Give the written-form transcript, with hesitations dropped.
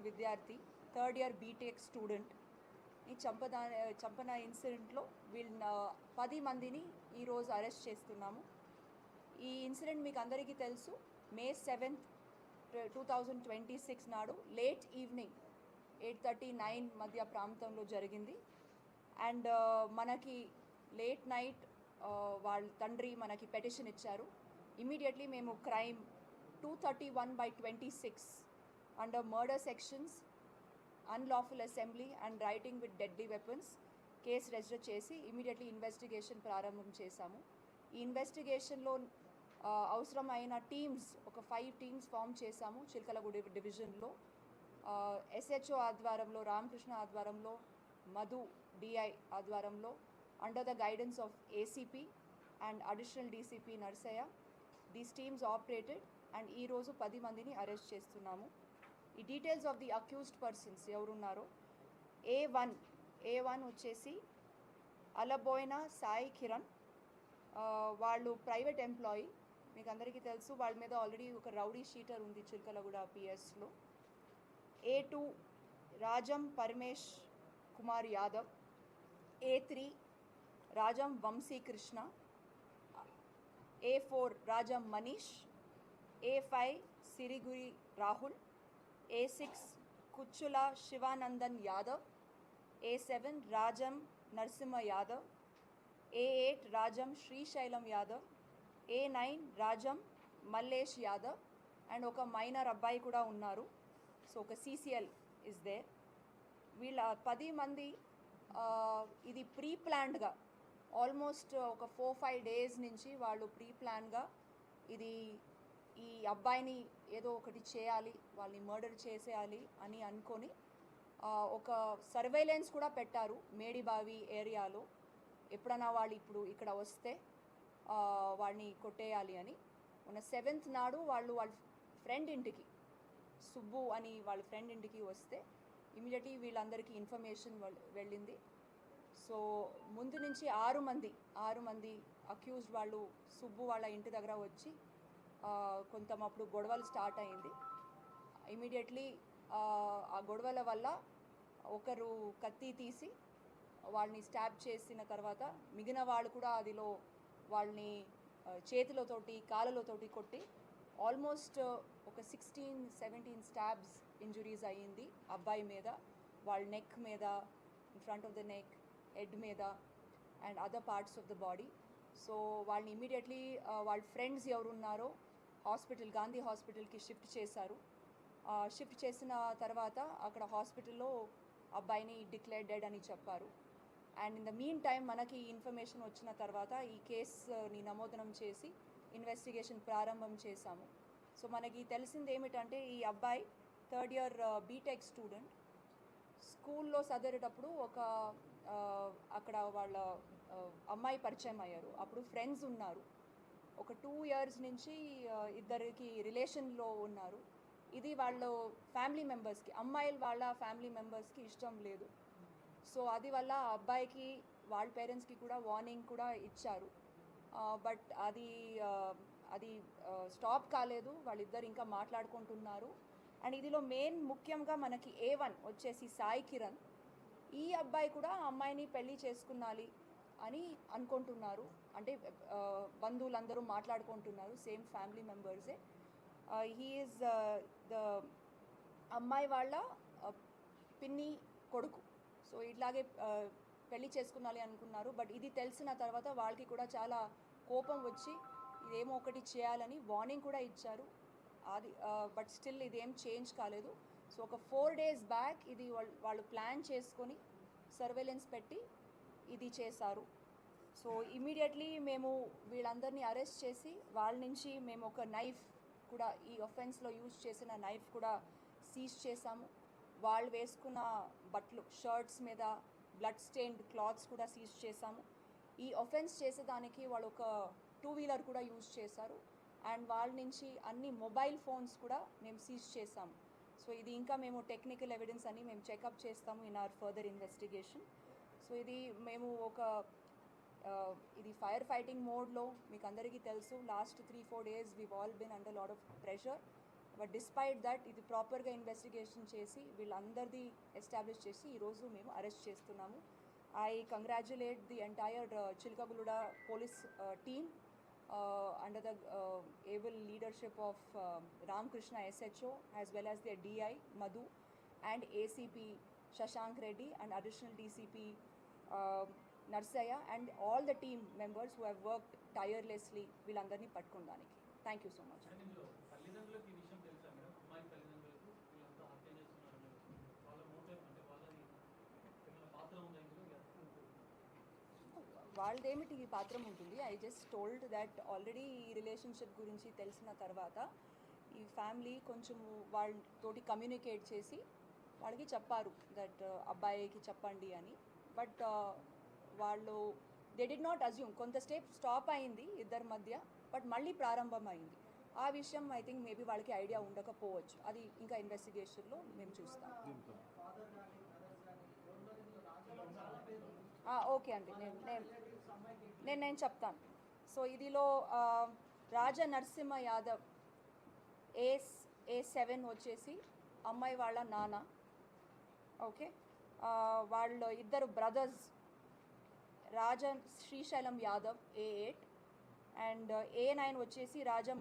School విద్యార్థి, third year BTech student ఈ చంపన ఇన్సిడెంట్లో వీళ్ళ 10 మందిని ఈరోజు అరెస్ట్ చేస్తున్నాము. ఈ ఇన్సిడెంట్ మీకు అందరికీ తెలుసు. May 7th, 2026 నాడు లేట్ ఈవినింగ్ 8:39 మధ్య ప్రాంతంలో జరిగింది. అండ్ మనకి లేట్ నైట్ వాళ్ళ తండ్రి మనకి పెటిషన్ ఇచ్చారు. ఇమీడియట్లీ మేము crime 231/26 under murder sections, unlawful assembly and writing with deadly weapons case register చేసి ఇమీడియట్లీ ఇన్వెస్టిగేషన్ ప్రారంభం చేశాము. ఈ ఇన్వెస్టిగేషన్లో అవసరమైన టీమ్స్ ఒక 5 టీమ్స్ ఫామ్ చేశాము. చిలకలగూడ డివిజన్లో SHO ఆధ్వర్యంలో, రామకృష్ణ ఆధ్వర్యంలో, మధు DI ఆధ్వర్యంలో, under the guidance of ACP and additional DCP Narsaiah. These teams operated and ఈరోజు 10 మందిని అరెస్ట్ చేస్తున్నాము. ఈ details of the accused persons ఎవరున్నారో, A1 వచ్చేసి అలబోయిన సాయి కిరణ్, వాళ్ళు ప్రైవేట్ ఎంప్లాయీ. మీకు అందరికీ తెలుసు వాళ్ళ మీద ఆల్రెడీ ఒక రౌడీ షీటర్ ఉంది చిలకలగూడ PSలో. A2 Rajam Paramesh Kumar Yadav, A3 Rajam Vamshikrishna, A4 Rajam Manish, A5 Siriguri Rahul, A6 Kucchula Shivanandan Yadav, A7 Rajam Narasimha Yadav, A8 Rajam Srisailam Yadav, A9 Rajam Mallesh Yadav and ఒక మైనర్ అబ్బాయి కూడా ఉన్నారు. సో ఒక CCL ఇస్ దేర్. వీళ్ళ 10 మంది ఇది ప్రీ ప్లాన్డ్గా ఆల్మోస్ట్ ఒక 4-5 డేస్ నుంచి వాళ్ళు ప్రీ ప్లాన్గా ఈ అబ్బాయిని ఏదో ఒకటి చేయాలి, వాళ్ళని మర్డర్ చేసేయాలి అని అనుకొని ఒక సర్వేలెన్స్ కూడా పెట్టారు మేడిబావి ఏరియాలో. ఎప్పుడైనా వాళ్ళు ఇప్పుడు ఇక్కడ వస్తే వాడిని కొట్టేయాలి అని. మొన్న 7th నాడు వాళ్ళ ఫ్రెండ్ ఇంటికి, సుబ్బు అని వాళ్ళ ఫ్రెండ్ ఇంటికి వస్తే ఇమీడియట్లీ వీళ్ళందరికీ ఇన్ఫర్మేషన్ వెళ్ళింది. సో ముందు నుంచి 6 మంది అక్యూజ్డ్ వాళ్ళు సుబ్బు వాళ్ళ ఇంటి దగ్గర వచ్చి కొంత అప్పుడు గొడవలు స్టార్ట్ అయింది. ఇమీడియట్లీ ఆ గొడవల వల్ల ఒకరు కత్తి తీసి వాళ్ళని స్టాబ్ చేసిన తర్వాత మిగిలిన వాళ్ళు కూడా అదిలో వాళ్ళని చేతులతోటి కాళ్ళతోటి కొట్టి ఆల్మోస్ట్ ఒక 16-17 స్టాబ్స్ ఇంజురీస్ అయ్యింది అబ్బాయి మీద, వాళ్ళ నెక్ మీద, in front of the neck, head మీద and other parts of the body. So వాళ్ళని ఇమీడియట్లీ వాళ్ళ ఫ్రెండ్స్ ఎవరున్నారో గాంధీ హాస్పిటల్కి షిఫ్ట్ చేశారు. షిఫ్ట్ చేసిన తర్వాత అక్కడ హాస్పిటల్లో అబ్బాయిని డిక్లేర్ డెడ్ అని చెప్పారు. And in the mean time మనకి ఇన్ఫర్మేషన్ వచ్చిన తర్వాత ఈ కేసుని నమోదనం చేసి ఇన్వెస్టిగేషన్ ప్రారంభం చేశాము. సో మనకి తెలిసింది ఏమిటంటే ఈ అబ్బాయి థర్డ్ ఇయర్ బీటెక్ స్టూడెంట్. స్కూల్లో చదివేటప్పుడు అక్కడ వాళ్ళ అమ్మాయి పరిచయం అయ్యారు. అప్పుడు ఫ్రెండ్స్ ఉన్నారు. ఒక 2 years నుంచి ఇద్దరికి రిలేషన్లో ఉన్నారు. ఇది వాళ్ళ ఫ్యామిలీ మెంబర్స్కి, అమ్మాయిలు వాళ్ళ ఫ్యామిలీ మెంబర్స్కి ఇష్టం లేదు. సో అది వల్ల ఆ అబ్బాయికి వాళ్ళ పేరెంట్స్కి కూడా వార్నింగ్ కూడా ఇచ్చారు. బట్ అది స్టాప్ కాలేదు. వాళ్ళిద్దరు ఇంకా మాట్లాడుకుంటున్నారు. అండ్ ఇదిలో మెయిన్ ముఖ్యంగా మనకి A1 వచ్చేసి సాయి కిరణ్. ఈ అబ్బాయి కూడా ఆ అమ్మాయిని పెళ్ళి చేసుకున్నాలి అని అనుకుంటున్నారు. అంటే బంధువులందరూ మాట్లాడుకుంటున్నారు, సేమ్ ఫ్యామిలీ మెంబర్సే. హీ ఈజ్ ద అమ్మాయి వాళ్ళ పిన్ని కొడుకు. సో ఇట్లాగే పెళ్ళి చేసుకున్నాలి అనుకున్నారు. బట్ ఇది తెలిసిన తర్వాత వాళ్ళకి కూడా చాలా కోపం వచ్చి ఇదేమో ఒకటి చేయాలని వార్నింగ్ కూడా ఇచ్చారు. అది బట్ స్టిల్ ఇదేం చేంజ్ కాలేదు. సో ఒక 4 days బ్యాక్ ఇది వాళ్ళు ప్లాన్ చేసుకొని సర్వేలెన్స్ పెట్టి ఇది చేశారు. సో ఇమీడియట్లీ మేము వీళ్ళందరినీ అరెస్ట్ చేసి వాళ్ళ నుంచి మేము ఒక నైఫ్ కూడా, ఈ ఒఫెన్స్లో యూజ్ చేసిన నైఫ్ కూడా సీజ్ చేశాము. వాళ్ళు వేసుకున్న బట్టలు, షర్ట్స్ మీద బ్లడ్ స్టెయిన్డ్ క్లాత్స్ కూడా సీజ్ చేశాము. ఈ ఒఫెన్స్ చేసేదానికి వాళ్ళు ఒక 2-wheeler కూడా యూజ్ చేశారు. అండ్ వాళ్ళ నుంచి అన్ని మొబైల్ ఫోన్స్ కూడా మేము సీజ్ చేసాము. సో ఇది ఇంకా మేము టెక్నికల్ ఎవిడెన్స్ అని మేము చెకప్ చేస్తాము in our further investigation. So ఇది మేము ఇది ఫైర్ ఫైటింగ్ మోడ్లో. మీకు అందరికీ తెలుసు last 3-4 days we've all been under lot of pressure. But despite that ఇది ప్రాపర్గా ఇన్వెస్టిగేషన్ చేసి వీళ్ళందరిది ఎస్టాబ్లిష్ చేసి ఈరోజు మేము అరెస్ట్ చేస్తున్నాము. I congratulate the entire Chilakaguda police team under the able leadership of Ramkrishna SHO as well as their DI Madhu and ACP Shashank Reddy and additional DCP Narsaya and all the team members who have worked tirelessly వీళ్ళందరినీ పట్టుకోవడానికి. Thank you so much. తల్లిదండ్రులకు ఈ విషయం తెలుసా madam? అమ్మాయి తల్లిదండ్రులకు వీళ్ళంతా హత్య చేస్తున్నారు, వాళ్ళ మోటివ్ అంటే వాళ్ళది ఏమైనా పాత్ర ఉందా ఇందులో? వాళ్ళదేమిటి ఈ పాత్రం ఉంటుంది. I just told that already ఈ రిలేషన్షిప్ గురించి తెలిసిన తర్వాత ఈ ఫ్యామిలీ కొంచెము వాళ్ళతోటి కమ్యూనికేట్ చేసి వాళ్ళకి చెప్పారు దట్ అబ్బాయికి చెప్పండి అని. బట్ వాళ్ళు దే డిడ్ నాట్ అజ్యూమ్. కొంత స్టాప్ అయింది ఇద్దరి మధ్య, బట్ మళ్ళీ ప్రారంభం అయింది. ఆ విషయం ఐ థింక్ మేబీ వాళ్ళకి ఐడియా ఉండకపోవచ్చు. అది ఇంకా ఇన్వెస్టిగేషన్లో మేము చూస్తాం. ఓకే అండి, నేను చెప్తాను. సో ఇదిలో రాజా నరసింహ యాదవ్ A7 వచ్చేసి అమ్మాయి వాళ్ళ నాన్న. ఓకే, వాళ్ళు ఇద్దరు brothers Raja Srisailam Yadav A8 and A9 వచ్చేసి రాజా